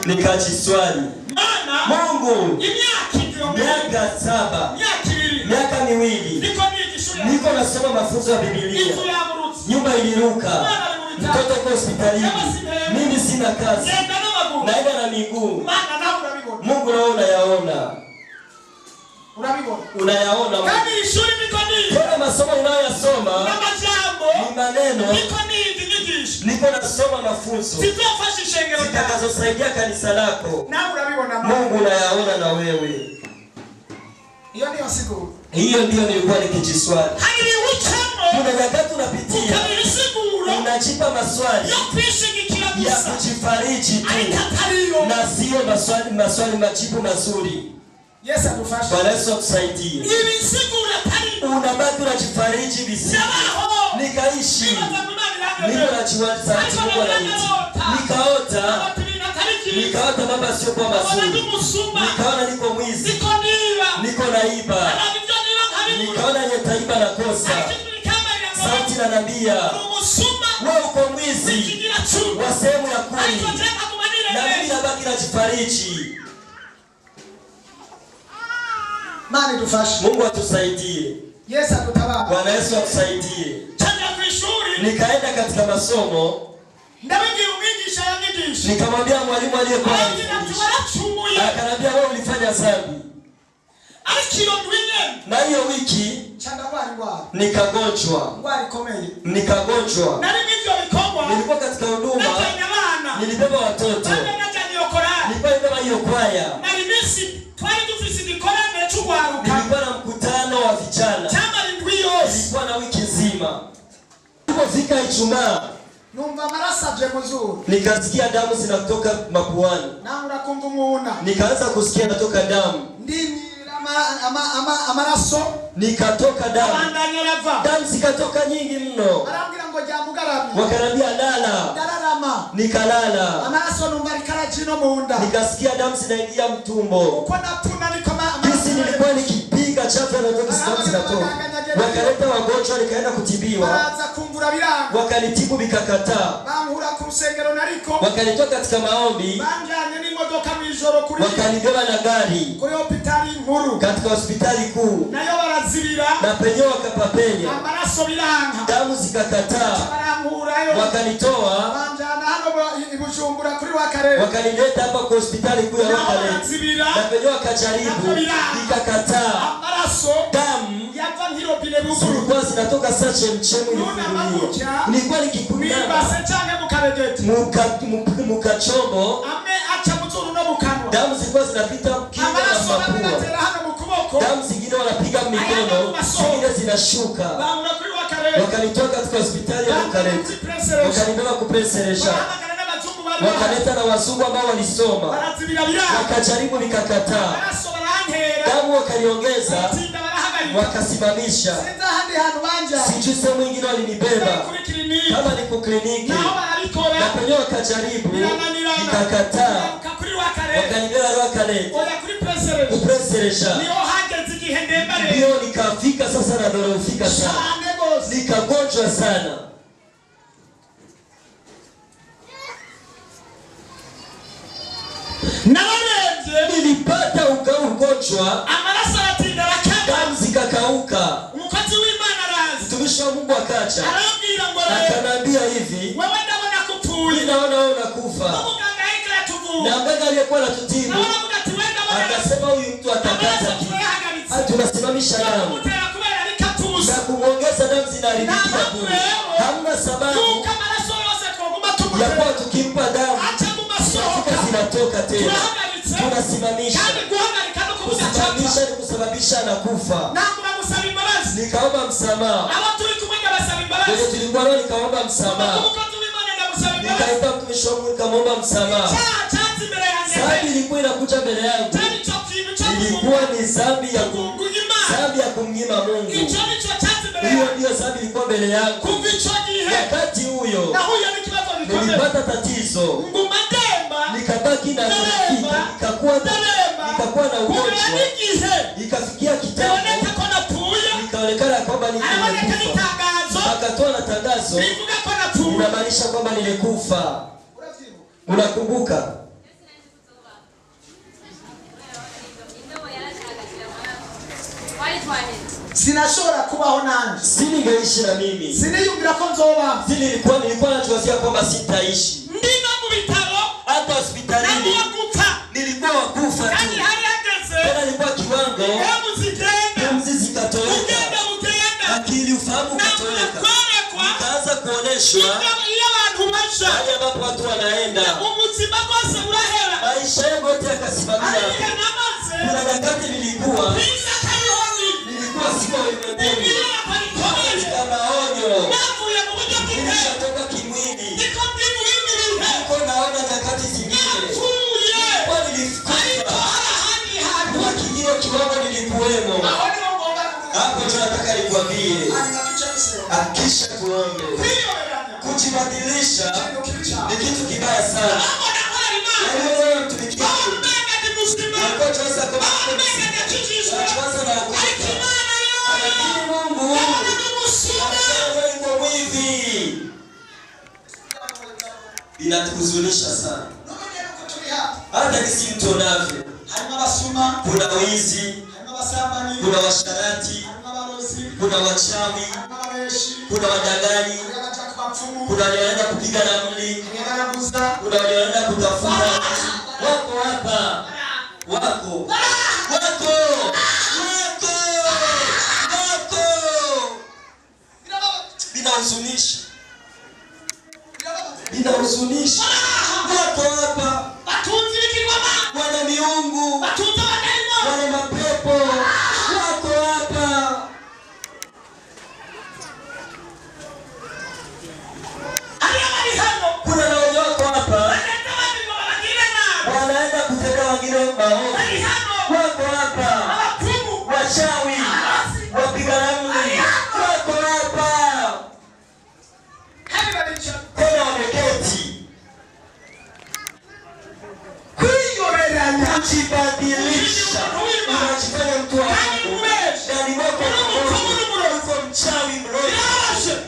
nikajiswali Mungu miaka 7 miaka 2 niko nasoma mafunzo ya Biblia, nyumba iliruka, mtoto kwa hospitalini, mimi sina kazi, naenda na miguu. Mungu naona unayaona, unayaona tena masomo ninayoyasoma ni maneno, niko nasoma mafunzo zitakazosaidia kanisa lako. Mungu unayaona na wewe. Hiyo ndio nilikuwa nikijiswali. Kuna nyakati unapitia, unajipa maswali ya kujifariji tu, na sio maswali majibu mazuri. Yesu atufashe. Bwana Yesu akusaidie. Unabaki unajifariji visi. Nikaishi. Niko najiwaza Mungu ananiti. Nikaota mambo sio kwa mazuri. Nikaona niko mwizi. Niko naiba. Nikaona nitaiba na kosa. Sauti inaniambia, wewe uko mwizi wa sehemu ya kuni. Na mimi nabaki najifariji. Mani tufashe. Mungu atusaidie. Yesu atutabara. Bwana Yesu atusaidie. Nikaenda katika masomo. Nikamwambia mwalimu aliyekuwa akaniambia wewe ulifanya dhambi. Na hiyo wiki nikagonjwa. Nilikuwa katika huduma. Nilibeba watoto. Nilibeba hiyo kwaya. Nilikuwa na mkutano wa vijana. Nilikuwa na wiki nzima. Tulipofika Ijumaa, nikasikia damu zinatoka mapuani. Nikaanza kusikia natoka damu. Nikatoka damu. Damu zikatoka nyingi mno. Wakanambia lala. Nikalala. Nikasikia damu zinaingia mtumbo. Kisi nilikuwa nikipiga chafya na damu zinatoka. Wakaleta wagonjwa, nikaenda kutibiwa. Wakanitibu vikakataa. Wakanitoa katika maombi. Wakanibeba na gari katika hospitali kuu. Na penyewe wakapapenya. Damu zikakataa. Wakanitoa. Wakanileta hapa kwa hospitali kuu ya Rwakale. Na penyewe wakajaribu. Ikakataa. Damu zilikuwa zinatoka sache mchemu ilifungulia. Nilikuwa nikikundama mukachombo. Damu zilikuwa zinapita kinga na mapua. Damu zingine wanapiga mikono, zingine zinashuka. Wakanitoa katika hospitali ya Rwakale. Wakanibeba kupreseresha. Wakaleta na wazungu ambao walisoma. Wakajaribu vikakataa. Damu wakaliongeza. Wakasimamisha. Sijui sehemu ingine walinibeba kama niko kliniki. Na penyewe wakajaribu nikakataa. Wakanibeba Rwakale kupreseresha. Ndio nikafika sasa na dorofika sana. Nikagonjwa sana. Nilipata ugonjwa. Damu zikakauka. Mtumishi wa Mungu akaja. Akanambia hivi, ninaona wewe unakufa. Na mganga aliyekuwa anatutibu akasema huyu mtu atakata kitu. Tunasimamisha damu. Na kumwongeza damu zinaharibikia bure. Hamna sababu ya kuwa tukimpa damu zinatoka tena. Tunasimamisha. Kusimamisha ni kusababisha anakufa. Nikaomba msamaha. Kwenye tulikuwa nao nikaomba msamaha. Nikaita mtumishi wa Mungu nikamwomba msamaha. Dhambi ilikuwa inakuja mbele yangu. Ilikuwa ni dhambi ya kumnyima Mungu. Hiyo ndio dhambi ilikuwa mbele yangu. Wakati huyo nilipata tatizo. Nikabaki na nikakuwa na ugonjwa. Ikafikia kitambo nikaonekana kwamba nimekufa. Akatoa na tangazo inamaanisha kwamba nilikufa. Unakumbuka? Sinashobora kubaho nanje. Siningeishi na mimi. Siniyumvira ko nzoba. Nilikuwa najiwazia kwamba sitaishi. Ndino mu bitaro hata hospitalini nilikuwa wakufa tu. Tena nilikuwa kiwango pumzi zikatoweka, akili ufahamu ukatoweka. Nikaanza kuoneshwa hali ambapo watu wanaenda, maisha yangu yote yakasimamia. Kuna nyakati nilikuwa siko ulimwenguni, katika maonyo, nilishatoka kimwili, niko naona nyakati zingine kwa nilifikuta kwa kilio kiwango nilikuwemo. Hapo tunataka nikwambie, akisha tuombe. Kujibadilisha ni kitu kibaya sana. Leo tumikia Mungu tuweza na Mungu anasema hivi. Inatuhuzunisha sana. Hata kisi mtonavyo. Kuna wizi, kuna washarati, kuna wachawi, kuna wadanganyi, kuna wanaenda kupiga ramli, kuna wanaenda kutafuta. Wako hapa. Wako. Inahuzunisha. Wako hapa. Wana miungu, wana mapepo. Wako hapa. Kuna na wenye wako hapa wanaenda kutenda wengine maovu. Wako hapa. Wachawi, wapiga ramli. Wako hapa. Tena wameketi. Kujibadilisha. Unajifanya mtu wa Mungu. Ndani mwako uko mchawi mroho.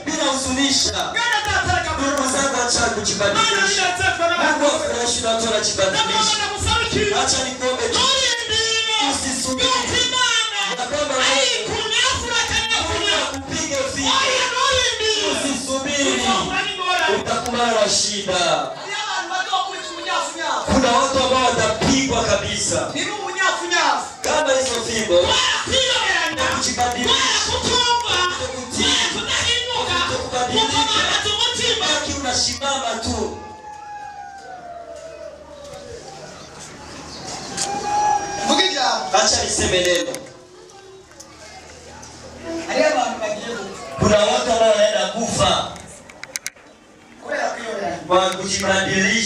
Inahuzunisha. Ndugu zangu, acha kujibadilisha. Mungu afurahishi na watu wanajibadilisha. Acha nikuombe tu. Usisubiri. Kupige fimbo. Usisubiri. Utakumbana na shida. Kuna watu ambao watapigwa kabisa. Kama hizo fimbo. Kujibadilisha. Baki unasimama tu. Acha niseme neno. Kuna watu ambao wanaenda kufa kwa kujibadilisha.